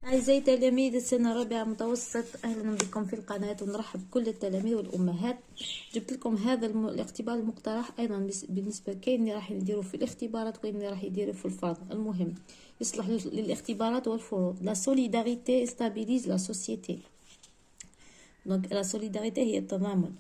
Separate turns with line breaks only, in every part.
أعزائي تلاميذ السنة الرابعة متوسط، أهلا بكم في القناة ونرحب بكل التلاميذ والأمهات. جبت لكم هذا الاختبار المقترح أيضا بالنسبة كاين اللي راح يديروا في الاختبارات وكاين اللي راح يديروا في الفرض. المهم يصلح للاختبارات والفروض. La solidarité stabilise la société. Donc la solidarité هي التضامن.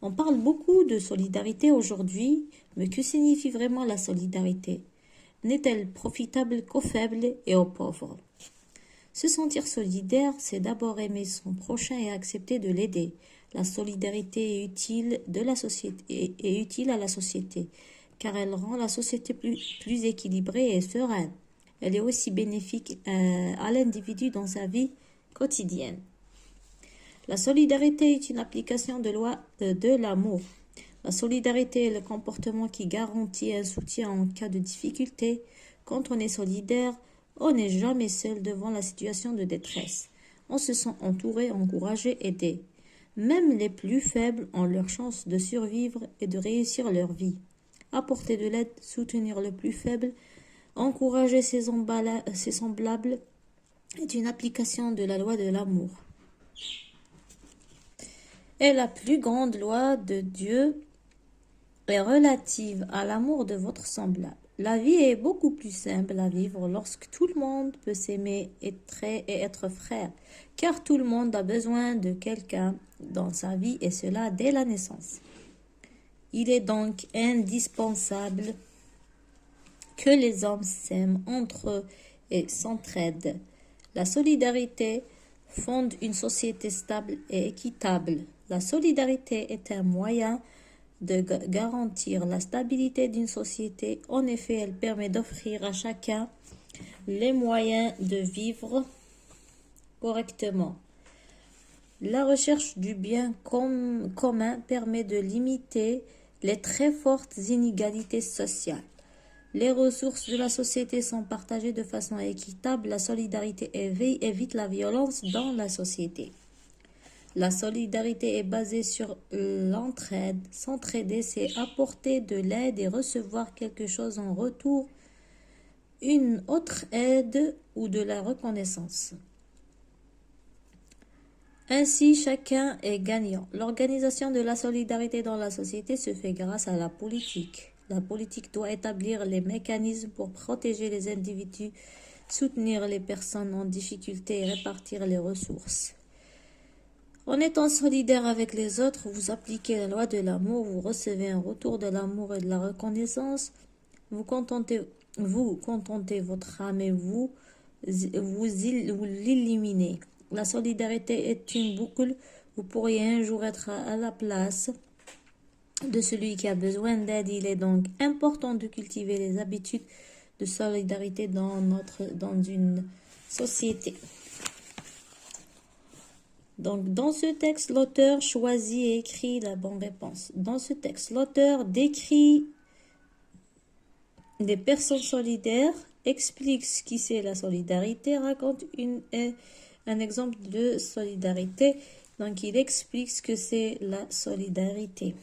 On parle beaucoup de solidarité aujourd'hui, mais que signifie vraiment la solidarité? N'est-elle profitable qu'aux faibles et aux pauvres? Se sentir solidaire, c'est d'abord aimer son prochain et accepter de l'aider. La solidarité est utile à la société, car elle rend la société plus équilibrée et sereine. Elle est aussi bénéfique à l'individu dans sa vie quotidienne. La solidarité est une application de l'amour. La solidarité est le comportement qui garantit un soutien en cas de difficulté. Quand on est solidaire, on n'est jamais seul devant la situation de détresse. On se sent entouré, encouragé, aidé. Même les plus faibles ont leur chance de survivre et de réussir leur vie. Apporter de l'aide, soutenir le plus faible, encourager ses semblables est une application de la loi de l'amour. Et la plus grande loi de Dieu est relative à l'amour de votre semblable. La vie est beaucoup plus simple à vivre lorsque tout le monde peut s'aimer et être frère, car tout le monde a besoin de quelqu'un dans sa vie et cela dès la naissance. Il est donc indispensable que les hommes s'aiment entre eux et s'entraident. La solidarité fonde une société stable et équitable. La solidarité est un moyen de garantir la stabilité d'une société. En effet, elle permet d'offrir à chacun les moyens de vivre correctement. La recherche du bien commun permet de limiter les très fortes inégalités sociales. Les ressources de la société sont partagées de façon équitable. La solidarité évite la violence dans la société. La solidarité est basée sur l'entraide. S'entraider, c'est apporter de l'aide et recevoir quelque chose en retour, une autre aide ou de la reconnaissance. Ainsi, chacun est gagnant. L'organisation de la solidarité dans la société se fait grâce à la politique. La politique doit établir les mécanismes pour protéger les individus, soutenir les personnes en difficulté et répartir les ressources. En étant solidaire avec les autres, vous appliquez la loi de l'amour, vous recevez un retour de l'amour et de la reconnaissance, vous contentez votre âme et vous l'éliminez. La solidarité est une boucle, vous pourriez un jour être à la place de celui qui a besoin d'aide. Il est donc important de cultiver les habitudes de solidarité dans une société. Donc, dans ce texte, l'auteur choisit et écrit la bonne réponse. Dans ce texte, l'auteur décrit des personnes solidaires, explique ce qui c'est la solidarité, raconte un exemple de solidarité. Donc, il explique ce que c'est la solidarité.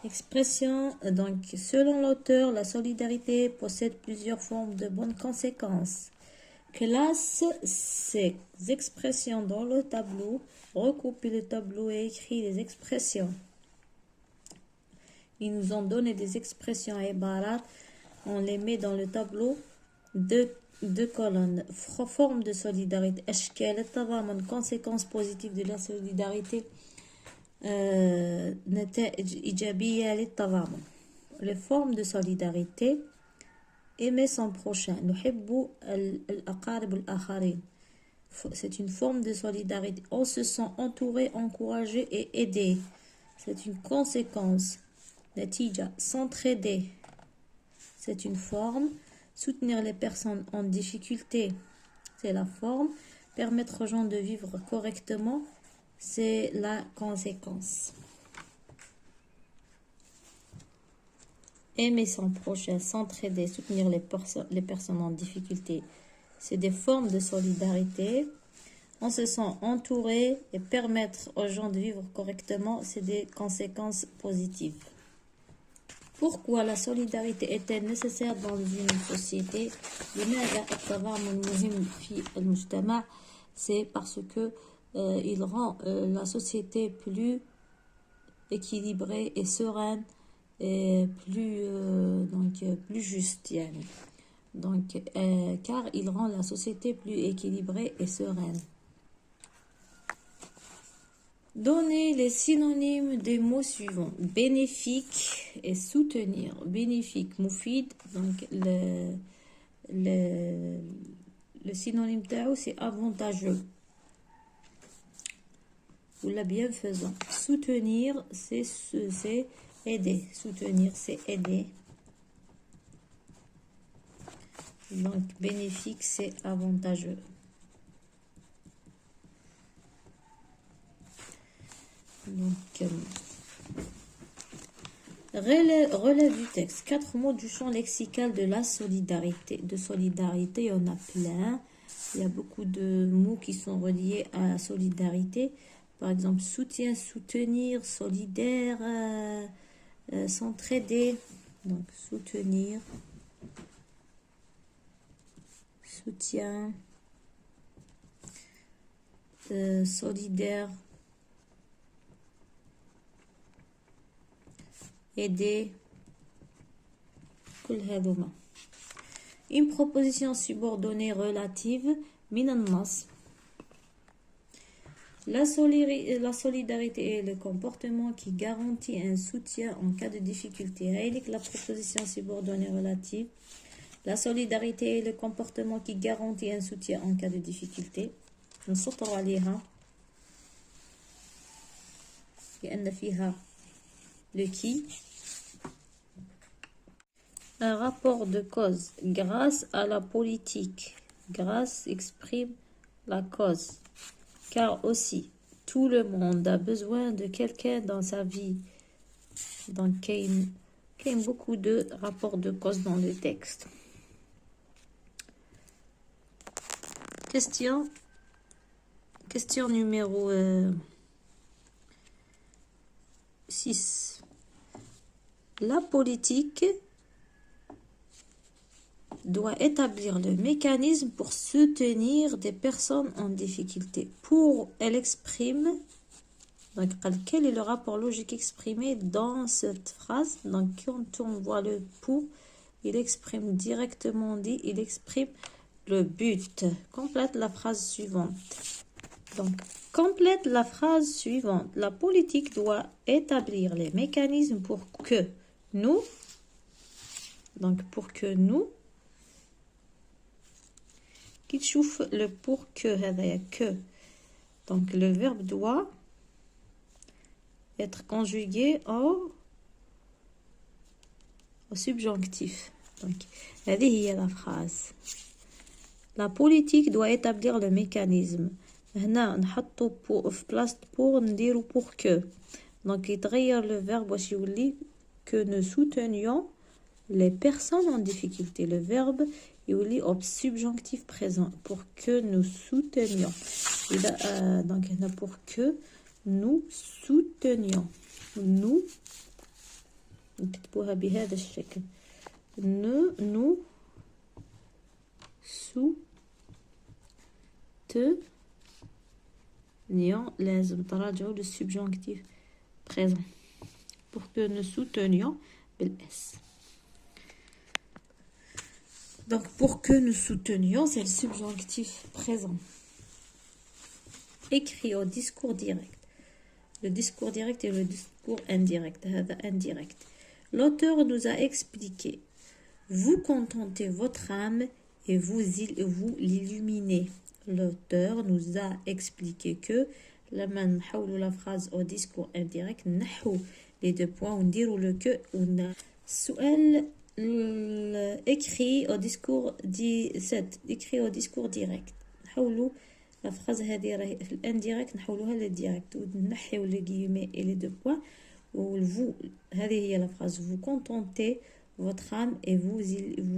Expression, donc, selon l'auteur, la solidarité possède plusieurs formes de bonnes conséquences. Classe ces expressions dans le tableau, recopie le tableau et écrit les expressions. Ils nous ont donné des expressions et barat, on les met dans le tableau, deux colonnes. Forme de solidarité, ashkal التضامن, conséquences positives de la solidarité, نتائج إيجابية للتضامن. Les formes de solidarité. Aimer son prochain. C'est une forme de solidarité. On se sent entouré, encouragé et aidé. C'est une conséquence. Natija, s'entraider. C'est une forme. Soutenir les personnes en difficulté. C'est la forme. Permettre aux gens de vivre correctement. C'est la conséquence. Aimer son prochain, s'entraider, soutenir les personnes en difficulté, c'est des formes de solidarité. On se sent entouré et permettre aux gens de vivre correctement, c'est des conséquences positives. Pourquoi la solidarité est-elle nécessaire dans une société? لماذا التضامن مهم في المجتمع? C'est parce que il rend la société plus équilibrée et sereine et plus juste يعني. Donc car il rend la société plus équilibrée et sereine. Donnez les synonymes des mots suivants. Bénéfique et soutenir. Bénéfique, moufid. Donc, le synonyme tao, c'est avantageux. Ou la bienfaisant. Soutenir, c'est aider. Soutenir, c'est aider. Donc, bénéfique, c'est avantageux. Donc, relève du texte. 4 mots du champ lexical de la solidarité. De solidarité, il y en a plein. Il y a beaucoup de mots qui sont reliés à la solidarité. Par exemple, soutien, soutenir, solidaire, s'entraider. Donc, soutenir, soutien, solidaire, aider. Une proposition subordonnée relative من النص. La solidarité est le comportement qui garantit un soutien en cas de difficulté. La proposition subordonnée relative. La solidarité est le comportement qui garantit un soutien en cas de difficulté. نسطر عليها لأن فيها le qui. Un rapport de cause. Grâce à la politique. Grâce exprime la cause. Car aussi, tout le monde a besoin de quelqu'un dans sa vie. Donc, il y a beaucoup de rapports de cause dans le texte. Question numéro 6. La politique doit établir le mécanisme pour soutenir des personnes en difficulté. Elle exprime, donc quel est le rapport logique exprimé dans cette phrase? Donc quand on voit le pour, il exprime directement il exprime le but. Complète la phrase suivante. Donc complète la phrase suivante. La politique doit établir les mécanismes pour que nous, qui chauffe le pour que, donc le verbe doit être conjugué au subjonctif. Donc هذه هي la phrase. La politique doit établir le mécanisme. هنا نحطو في بلاصة pour نديرو pour que. Donc يتغير le verbe واش يولي que nous soutenions les personnes en difficulté. Le verbe يولي au subjonctif présent pour que nous soutenions. Donc pour que nous soutenions. Nous نكتبوها بهذا الشكل. Nous soutenions. لازم تراجعوا le subjonctif présent. Pour que nous soutenions بالS. Donc, pour que nous soutenions, c'est le subjonctif présent. Écrit au discours direct. Le discours direct et le discours indirect. Indirect. L'auteur nous a expliqué. Vous contentez votre âme et vous l'illuminez. L'auteur nous a expliqué que لما نحولوا la phrase au discours indirect نحو les 2 points ونديروا le que السؤال écrit au discours écrit au discours direct نحولوا la phrase هذه راهي في الانdirect نحولوها للديريكت ونحيو les guillemets et les 2 points vous هذه هي la phrase. Vous contentez votre âme et vous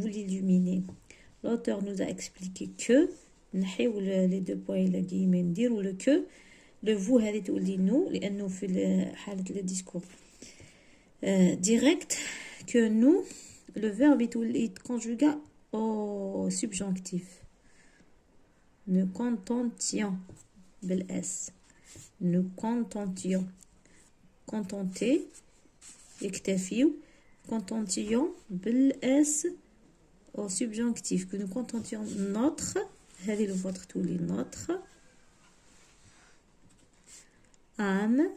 l'illuminez. L'auteur nous a expliqué que نحيو les 2 points et les guillemets نديروا le que le vous هذه تولي nous لانه في حاله le discours direct que nous, le verbe est conjugué au subjonctif. Nous contentions, bel S. Nous contentions. Contenter, يكتفيو. Contentions, bel S au subjonctif. Que nous contentions notre, هذه le votre tous les notre. âme,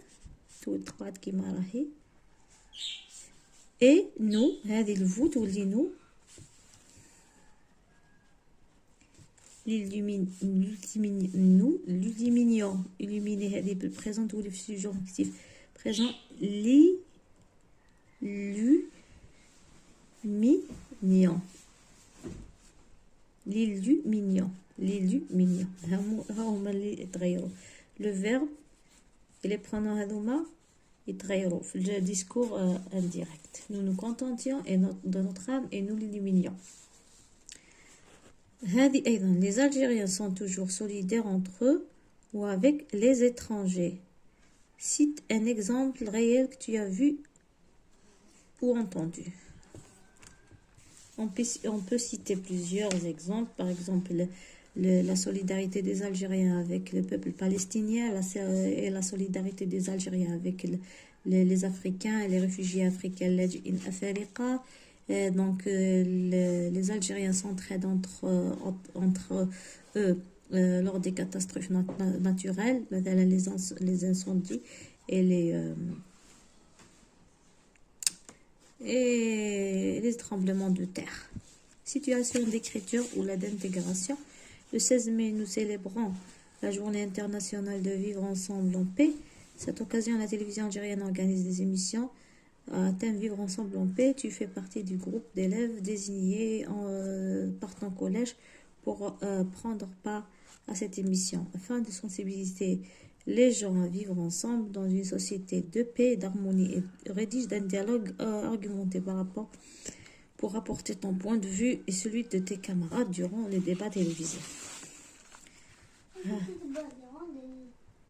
tout تقعد كيما راهي. Et nous, هذه le vous تولي nous. Nous l'illuminions. Illuminer هذه بالprésent تولي في subjonctif. Présent l'illuminions. L'illuminions. L'illuminions. هما اللي يتغيروا. Le verbe et les pronoms هذوما يتغيروا في le discours indirect. Nous nous contentions de notre âme et nous l'illuminions. هذه أيضا les Algériens sont toujours solidaires entre eux ou avec les étrangers. Cite un exemple réel que tu as vu ou entendu. On peut citer plusieurs exemples. Par exemple, la solidarité des Algériens avec le peuple palestinien et la solidarité des Algériens avec les Africains et les réfugiés africains. Donc, les Algériens s'entraident entre eux lors des catastrophes naturelles, les incendies et les tremblements de terre. Situation d'écriture ou d'intégration. Le 16 mai, nous célébrons la journée internationale de vivre ensemble en paix. Cette occasion, la télévision algérienne organise des émissions à thème Vivre ensemble en paix. Tu fais partie du groupe d'élèves désignés par ton collège pour prendre part à cette émission afin de sensibiliser les gens à vivre ensemble dans une société de paix et d'harmonie et rédige un dialogue argumenté par rapport pour apporter ton point de vue et celui de tes camarades durant les débats télévisés.